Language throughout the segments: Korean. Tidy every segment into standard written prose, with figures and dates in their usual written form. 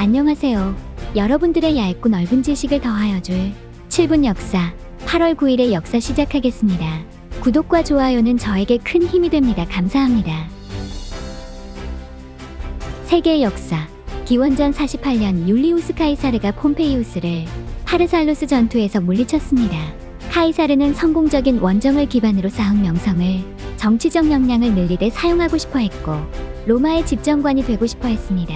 안녕하세요. 여러분들의 얇고 넓은 지식을 더하여 줄 7분 역사 8월 9일의 역사 시작하겠습니다. 구독과 좋아요는 저에게 큰 힘이 됩니다. 감사합니다. 세계의 역사 기원전 48년 율리우스 카이사르가 폼페이우스를 파르살루스 전투에서 물리쳤습니다. 카이사르는 성공적인 원정을 기반으로 쌓은 명성을 정치적 역량을 늘리되 사용하고 싶어 했고 로마의 집정관이 되고 싶어 했습니다.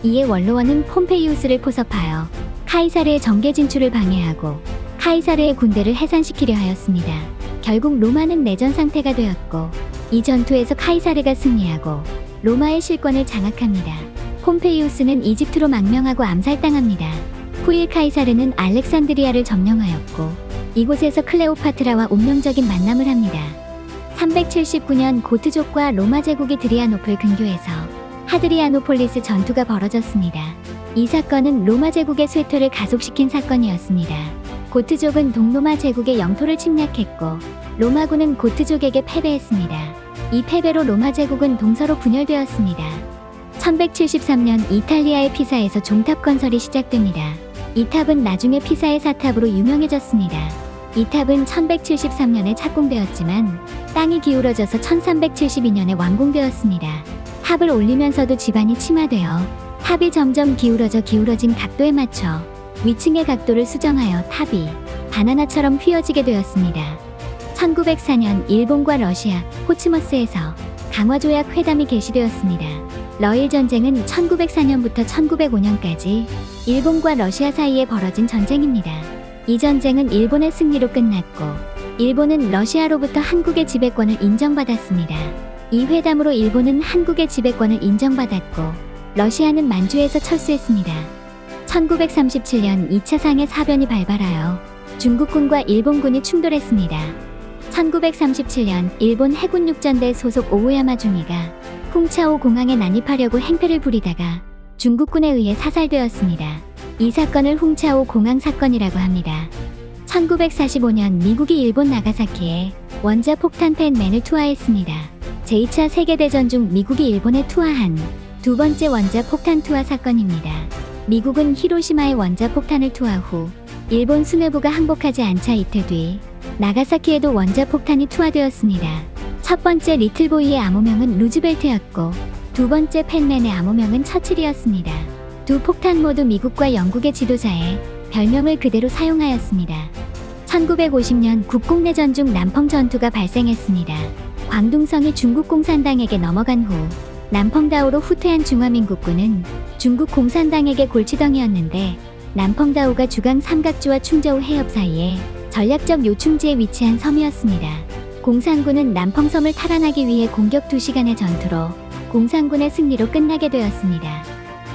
이에 원로원은 폼페이우스를 포섭하여 카이사르의 정계 진출을 방해하고 카이사르의 군대를 해산시키려 하였습니다. 결국 로마는 내전 상태가 되었고 이 전투에서 카이사르가 승리하고 로마의 실권을 장악합니다. 폼페이우스는 이집트로 망명하고 암살당합니다. 후일 카이사르는 알렉산드리아를 점령하였고 이곳에서 클레오파트라와 운명적인 만남을 합니다. 379년 고트족과 로마 제국이 드리아노플 근교에서 하드리아노폴리스 전투가 벌어졌습니다. 이 사건은 로마 제국의 쇠퇴를 가속시킨 사건이었습니다. 고트족은 동로마 제국의 영토를 침략했고 로마군은 고트족에게 패배했습니다. 이 패배로 로마 제국은 동서로 분열되었습니다. 1173년 이탈리아의 피사에서 종탑 건설이 시작됩니다. 이 탑은 나중에 피사의 사탑으로 유명해졌습니다. 이 탑은 1173년에 착공되었지만 땅이 기울어져서 1372년에 완공되었습니다. 탑을 올리면서도 지반이 침하되어 탑이 점점 기울어진 각도에 맞춰 위층의 각도를 수정하여 탑이 바나나처럼 휘어지게 되었습니다. 1904년 일본과 러시아 포츠머스에서 강화조약 회담이 개시되었습니다. 러일 전쟁은 1904년부터 1905년까지 일본과 러시아 사이에 벌어진 전쟁입니다. 이 전쟁은 일본의 승리로 끝났고 일본은 러시아로부터 한국의 지배권을 인정받았습니다. 이 회담으로 일본은 한국의 지배권을 인정받았고 러시아는 만주에서 철수했습니다. 1937년 2차 상해 사변이 발발하여 중국군과 일본군이 충돌했습니다. 1937년 일본 해군 육전대 소속 오우야마 중위가 풍차오 공항에 난입하려고 행패를 부리다가 중국군에 의해 사살되었습니다. 이 사건을 풍차오 공항 사건이라고 합니다. 1945년 미국이 일본 나가사키에 원자 폭탄 펜맨을 투하했습니다. 제2차 세계대전 중 미국이 일본에 투하한 두 번째 원자 폭탄 투하 사건입니다. 미국은 히로시마에 원자 폭탄을 투하 후 일본 수뇌부가 항복하지 않자 이틀 뒤 나가사키에도 원자 폭탄이 투하되었습니다. 첫 번째 리틀보이의 암호명은 루즈벨트였고 두 번째 펜맨의 암호명은 처칠이었습니다. 두 폭탄 모두 미국과 영국의 지도자의 별명을 그대로 사용하였습니다. 1950년 국공내전 중 남펑 전투가 발생했습니다. 광둥성이 중국 공산당에게 넘어간 후 남펑다오로 후퇴한 중화민국군은 중국 공산당에게 골치덩이었는데 남펑다오가 주강 삼각주와 충저우 해협 사이에 전략적 요충지에 위치한 섬이었습니다. 공산군은 남펑섬을 탈환하기 위해 공격 2시간의 전투로 공산군의 승리로 끝나게 되었습니다.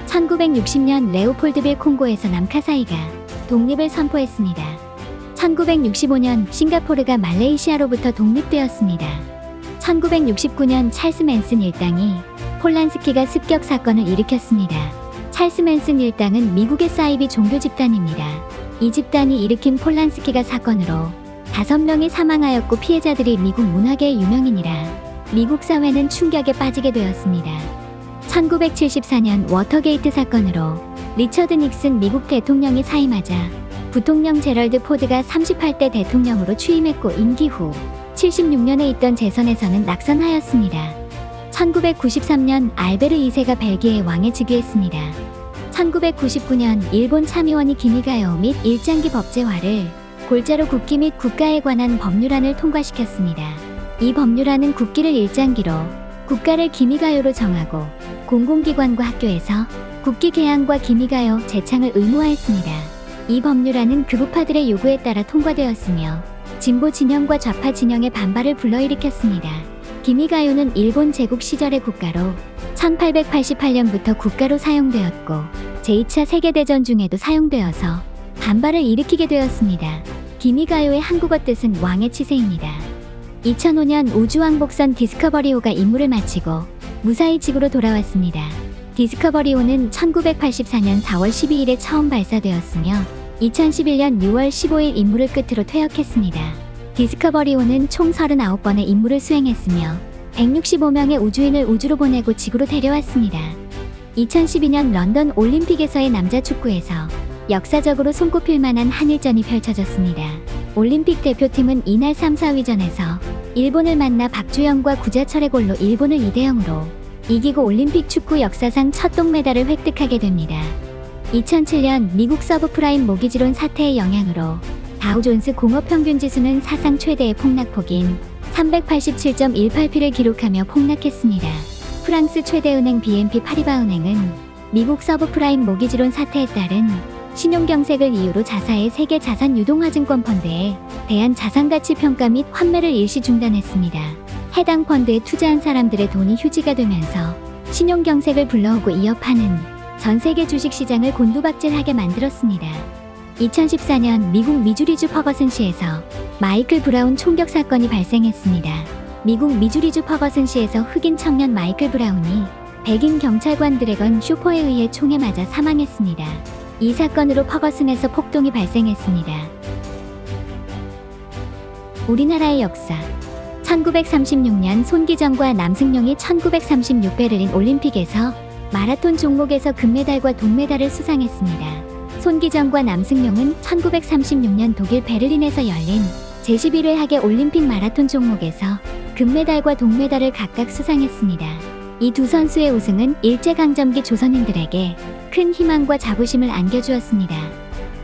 1960년 레오폴드빌 콩고에서 남카사이가 독립을 선포했습니다. 1965년 싱가포르가 말레이시아로부터 독립되었습니다. 1969년 찰스 맨슨 일당이 폴란스키가 습격 사건을 일으켰습니다. 찰스 맨슨 일당은 미국의 사이비 종교 집단입니다. 이 집단이 일으킨 폴란스키가 사건으로 5명이 사망하였고 피해자들이 미국 문화계의 유명인이라 미국 사회는 충격에 빠지게 되었습니다. 1974년 워터게이트 사건으로 리처드 닉슨 미국 대통령이 사임하자 부통령 제럴드 포드가 38대 대통령으로 취임했고 임기 후 76년에 있던 재선에서는 낙선하였습니다. 1993년 알베르 2세가 벨기에의 왕에 즉위했습니다. 1999년 일본 참의원이 기미가요 및 일장기 법제화를 골자로 국기 및 국가에 관한 법률안을 통과시켰습니다. 이 법률안은 국기를 일장기로 국가를 기미가요로 정하고 공공기관과 학교에서 국기 개양과 기미가요 제창을 의무화했습니다. 이 법률안은 극우파들의 요구에 따라 통과되었으며 진보 진영과 좌파 진영의 반발을 불러일으켰습니다. 기미가요는 일본 제국 시절의 국가로 1888년부터 국가로 사용되었고 제2차 세계대전 중에도 사용되어서 반발을 일으키게 되었습니다. 기미가요의 한국어 뜻은 왕의 치세입니다. 2005년 우주왕복선 디스커버리호가 임무를 마치고 무사히 지구로 돌아왔습니다. 디스커버리호는 1984년 4월 12일에 처음 발사되었으며 2011년 6월 15일 임무를 끝으로 퇴역했습니다. 디스커버리호는 총 39번의 임무를 수행했으며 165명의 우주인을 우주로 보내고 지구로 데려왔습니다. 2012년 런던 올림픽에서의 남자 축구에서 역사적으로 손꼽힐 만한 한일전이 펼쳐졌습니다. 올림픽 대표팀은 이날 3, 4위전에서 일본을 만나 박주영과 구자철의 골로 일본을 2대0으로 이기고 올림픽 축구 역사상 첫 동메달을 획득하게 됩니다. 2007년 미국 서브프라임 모기지론 사태의 영향으로 다우존스 공업평균지수는 사상 최대의 폭락폭인 387.18p를 기록하며 폭락했습니다. 프랑스 최대은행 BNP 파리바 은행은 미국 서브프라임 모기지론 사태에 따른 신용경색을 이유로 자사의 세계 자산 유동화증권 펀드에 대한 자산가치 평가 및 환매를 일시 중단했습니다. 해당 펀드에 투자한 사람들의 돈이 휴지가 되면서 신용경색을 불러오고 이어 파는 전 세계 주식시장을 곤두박질하게 만들었습니다. 2014년 미국 미주리주 퍼거슨시에서 마이클 브라운 총격 사건이 발생했습니다. 미국 미주리주 퍼거슨시에서 흑인 청년 마이클 브라운이 백인 경찰관 드래건 쇼퍼에 의해 총에 맞아 사망했습니다. 이 사건으로 퍼거슨에서 폭동이 발생했습니다. 우리나라의 역사 1936년 손기정과 남승용이 1936 베를린 올림픽에서 마라톤 종목에서 금메달과 동메달을 수상했습니다. 손기정과 남승용은 1936년 독일 베를린에서 열린 제11회 하계 올림픽 마라톤 종목에서 금메달과 동메달을 각각 수상했습니다. 이 두 선수의 우승은 일제강점기 조선인들에게 큰 희망과 자부심을 안겨주었습니다.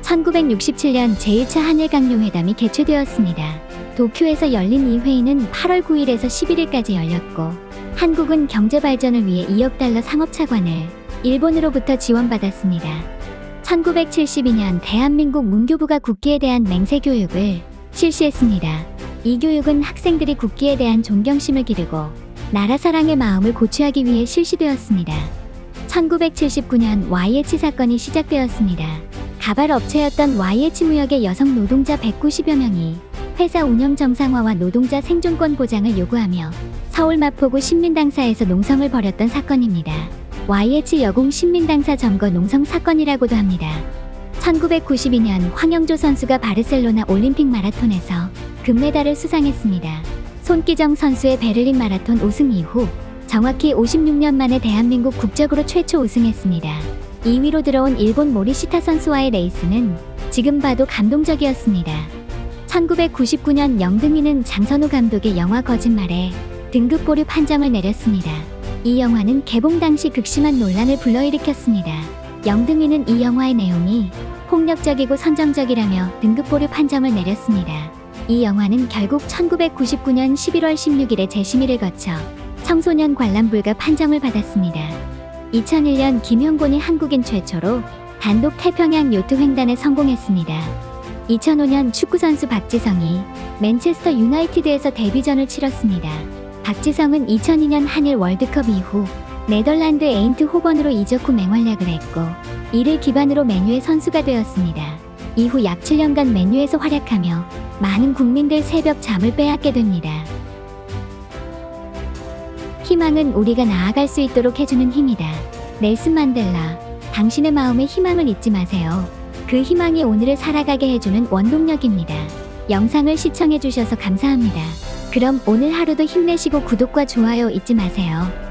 1967년 제1차 한일강용회담이 개최되었습니다. 도쿄에서 열린 이 회의는 8월 9일에서 11일까지 열렸고 한국은 경제발전을 위해 2억 달러 상업차관을 일본으로부터 지원받았습니다. 1972년 대한민국 문교부가 국기에 대한 맹세교육을 실시했습니다. 이 교육은 학생들이 국기에 대한 존경심을 기르고 나라 사랑의 마음을 고취하기 위해 실시되었습니다. 1979년 YH 사건이 시작되었습니다. 가발 업체였던 YH 무역의 여성 노동자 190여 명이 회사 운영 정상화와 노동자 생존권 보장을 요구하며 서울 마포구 신민당사에서 농성을 벌였던 사건입니다. YH 여공 신민당사 점거 농성 사건이라고도 합니다. 1992년 황영조 선수가 바르셀로나 올림픽 마라톤에서 금메달을 수상했습니다. 손기정 선수의 베를린 마라톤 우승 이후 정확히 56년 만에 대한민국 국적으로 최초 우승했습니다. 2위로 들어온 일본 모리시타 선수와의 레이스는 지금 봐도 감동적이었습니다. 1999년 영등이는 장선우 감독의 영화 거짓말에 등급 보류 판정을 내렸습니다. 이 영화는 개봉 당시 극심한 논란을 불러일으켰습니다. 영등이는 이 영화의 내용이 폭력적이고 선정적이라며 등급 보류 판정을 내렸습니다. 이 영화는 결국 1999년 11월 16일에 재심의를 거쳐 청소년 관람 불가 판정을 받았습니다. 2001년 김용곤이 한국인 최초로 단독 태평양 요트 횡단에 성공했습니다. 2005년 축구선수 박지성이 맨체스터 유나이티드에서 데뷔전을 치렀습니다. 박지성은 2002년 한일 월드컵 이후 네덜란드 에인트 호번으로 이적 후 맹활약을 했고 이를 기반으로 맨유의 선수가 되었습니다. 이후 약 7년간 맨유에서 활약하며 많은 국민들 새벽 잠을 빼앗게 됩니다. 희망은 우리가 나아갈 수 있도록 해주는 힘이다. 넬슨 만델라, 당신의 마음에 희망을 잊지 마세요. 그 희망이 오늘을 살아가게 해주는 원동력입니다. 영상을 시청해주셔서 감사합니다. 그럼 오늘 하루도 힘내시고 구독과 좋아요 잊지 마세요.